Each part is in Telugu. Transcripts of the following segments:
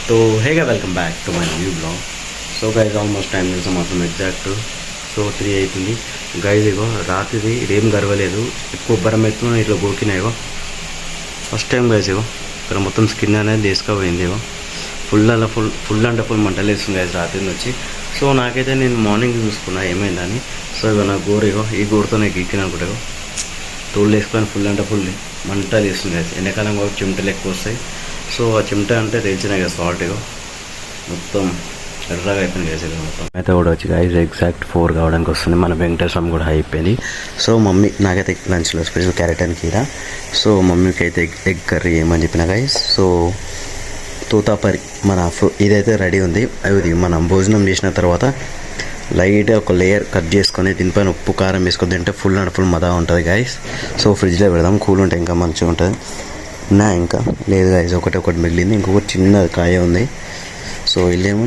तो है क्या welcome back to my new blog. So guys almost time చేసాం మాత్రం ఎగ్జాక్ట్ 3 అవుతుంది గైజ్. ఇగో రాత్రిది ఇదేం గర్వలేదు, ఎక్కువ ఉబ్బరం ఎత్తున ఇట్లా గోకినాయిగో ఫస్ట్ టైం గైజ్. ఇగో ఇక్కడ మొత్తం స్కిన్ అనేది తీసుకుపోయింది. ఇగో ఫుల్ అంటే ఫుల్ మంటలు వేస్తుంది గైజ్ రాత్రి వచ్చి. సో నాకైతే నేను మార్నింగ్ చూసుకున్నా ఏమైందని. సో ఇగో నా గోరు ఇగో ఈ గోరుతో నేను గీకినా కూడా ఇగో తోళ్ళు వేసుకొని ఫుల్ అంటే ఫుల్ మంటలు వేస్తుంది గైజ్. ఎండాకాలం కూడా చెమటలు ఎక్కువ వస్తాయి. సో ఆ చెమట అంటే తెలిసిన కదా సాల్ట్ ఇగో మొత్తం ఎర్రగా అయిపోయింది గైజ్. మొత్తం అయితే కూడా వచ్చి గైజ్ ఎగ్జాక్ట్ 4 కావడానికి వస్తుంది. మన వెంకటేశ్వరం కూడా అయిపోయింది. సో మమ్మీ నాకైతే లంచ్లో స్పెషల్ క్యారెట్ అండ్ కీరా. సో మమ్మీకి అయితే ఎగ్ కర్రీ ఏమని చెప్పిన గైజ్. సో తోతాపరి మన ఇదైతే రెడీ ఉంది. అది మనం భోజనం చేసిన తర్వాత లైట్గా ఒక లేయర్ కట్ చేసుకొని దీనిపైన ఉప్పు కారం వేసుకొని తింటే ఫుల్ అండ్ ఫుల్ మజా ఉంటుంది గైస్. సో ఫ్రిడ్జ్లో పెడదాం, కూల్ ఉంటే ఇంకా మంచిగా ఉంటుంది. ఇంకా లేదు గైస్, ఒకటి మిగిలింది. ఇంకొకటి చిన్న కాయ ఉంది. సో ఇల్లేమో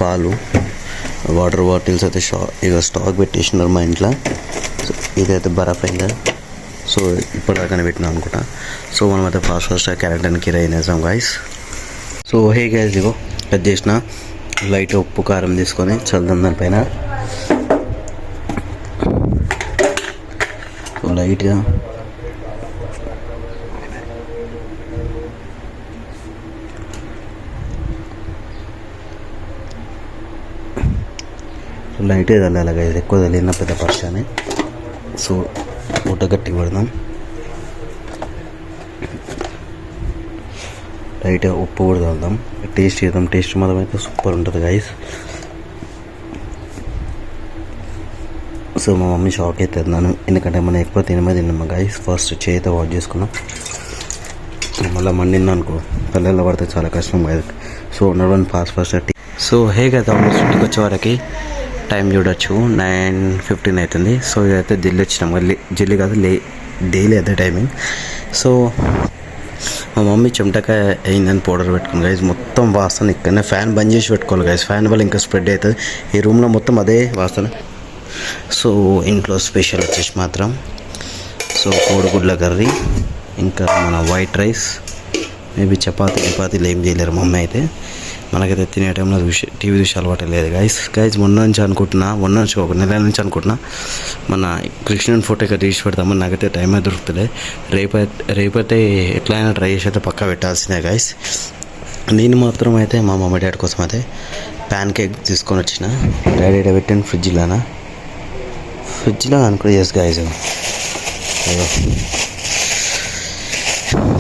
పాలు వాటర్ బాటిల్స్ అయితే ఇక స్టాక్ పెట్టేసినారు మా ఇంట్లో. సో ఇదైతే బరఫ్ అయిందా. సో ఇప్పటిదాకా పెట్టినా అనుకుంటా. సో మనం అయితే ఫాస్ట్ క్యారెట్ అండ్ కీరా తినేసాం గైస్. సో హే గైస్, ఇగో కట్ చేసిన లైట్ ఉప్పు కారం తీసుకొని చల్దాం దానిపైన. సో లైట్గా చల్లాలి గైస్, ఎక్కువ చల్లిన పెద్ద పర్షాన్ని. సో ఊట గట్టి పడదాం. లైట్గా ఉప్పు కూడా చల్దాం, టేస్ట్ చేద్దాం. టేస్ట్ మాత్రం అయితే సూపర్ ఉంటుంది గైస్. సో మా మమ్మీ షాక్ అవుతుంది నన్ను, ఎందుకంటే మనం ఎక్కువ తినమా గైస్. ఫస్ట్ చేయితో వాష్ చేసుకున్నాం, మళ్ళీ మండింది అనుకో పల్లెల్లో పడితే చాలా కష్టం గైస్. సో నడవని ఫాస్ట్. సో హే కదా ఆల్మోస్ట్ ఇంటికి వచ్చేవారికి టైం చూడొచ్చు 9:15 అవుతుంది. సో ఇదైతే ఢిల్లీ వచ్చినాం. ఢిల్లీ కాదు డైలీ అదే టైమింగ్. సో మా మమ్మీ చెమటకాయ అయిందని పౌడర్ పెట్టుకుని గైజ్. మొత్తం వాసన ఇక్కడనే ఫ్యాన్ బంద్ చేసి పెట్టుకోవాలి గైజ్, ఫ్యాన్ వల్ల ఇంకా స్ప్రెడ్ అవుతుంది. ఈ రూమ్లో మొత్తం అదే వాసన. సో ఇంట్లో స్పెషల్ వచ్చేసి మాత్రం సో కోడిగుడ్ల కర్రీ, ఇంకా మన వైట్ రైస్, మేబీ చపాతీలు ఏం చేయలేరు మమ్మీ అయితే. మనకైతే తినే టైంలో టీవీ చూసి అలవాటు లేదు గైజ్. మొన్న నుంచి ఒక నెల నుంచి అనుకుంటున్నా మన కృష్ణుని ఫోటో ఇక్కడ తీసి పెడతామని. నాకైతే టైం అయితే దొరుకుతుంది. రేపైతే ఎట్లయినా ట్రై చేసి అయితే పక్కా పెట్టాల్సిందే గైజ్. నేను మాత్రం అయితే మా మమ్మీ డాడీ కోసం అయితే ప్యాన్ కేక్ తీసుకొని వచ్చిన. డాడీ పెట్టాను ఫ్రిడ్జ్లో అనుకో. ఎస్ గైజ్,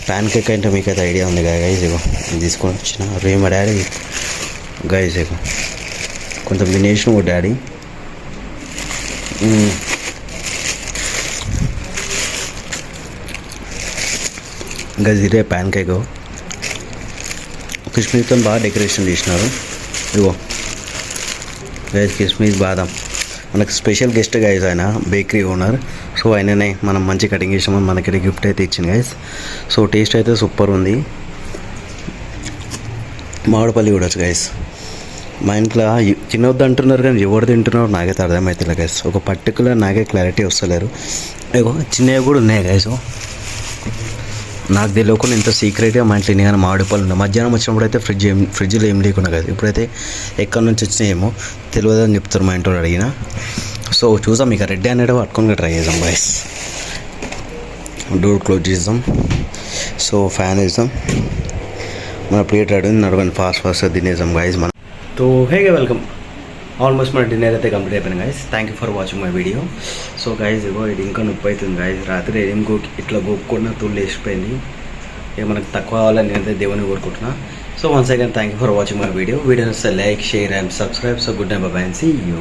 ప్యాన్ కేక్ అంటే మీకైతే ఐడియా ఉంది కదా గైజ్. ఇగో తీసుకొని వచ్చిన మా డాడీ గైజ్. ఇగో కొంచెం వినేషన్ ఓ డాడీ. గైజ్ ఇదే ప్యాన్ కేక్. కిస్మిస్తో బాగా డెకరేషన్ చేసినారు. ఇగో గైజ్ కిస్మిస్ బాదం. మనకు స్పెషల్ గెస్ట్ గైజ్, ఆయన బేకరీ ఓనర్. సో ఆయననే మనం మంచి కటింగ్ చేసామని మనకి గిఫ్ట్ అయితే ఇచ్చింది గైజ్. సో టేస్ట్ అయితే సూపర్ ఉంది. మామిడిపల్లి కూడా గైజ్. మా ఇంట్లో తినొద్దు అంటున్నారు కానీ ఎవరు తింటున్నారు నాకైతే అర్థమవుతుంది గైజ్. ఒక పర్టికులర్ నాకే క్లారిటీ వస్తలేరు. ఇగో చిన్నవి కూడా ఉన్నాయి గైజ్. నాకు తెలియకుండా ఇంత సీక్రెట్గా మా ఇంట్లో కానీ మామిడిపళ్ళు ఉన్నాయి. మధ్యాహ్నం వచ్చినప్పుడు అయితే ఫ్రిడ్జ్లో ఏం లేకుండా గైజ్. ఇప్పుడైతే ఎక్కడి నుంచి వచ్చినాయేమో తెలియదని చెప్తారు మా ఇంట్లో అడిగిన. సో చూసాం, ఇక రెడ్ అనేది పట్టుకొని ట్రై చేద్దాం గైస్. డోర్ క్లోజ్ చేద్దాం. సో ఫ్యాన్ వేద్దాం. మన ప్లేట్ రెడీ నడవండి ఫాస్ట్ తినేద్దాం గైస్ మనం. తో హేగా వెల్కమ్. ఆల్మోస్ట్ మన డిన్నర్ అయితే కంప్లీట్ అయిపోయింది guys. Thank you for watching my video. So guys ఇగో ఇది ఇంకా నొప్పి అవుతుంది గైస్. రాత్రి ఇట్లా గోక్కున్నా తుళ్ళు వేసిపోయింది. ఇక మనకు తక్కువ కావాలని నేనైతే దేవుని కోరుకుంటున్నా. So once again thank you for watching my video. Video వస్తే like, share and subscribe. So good night, bye bye and see you.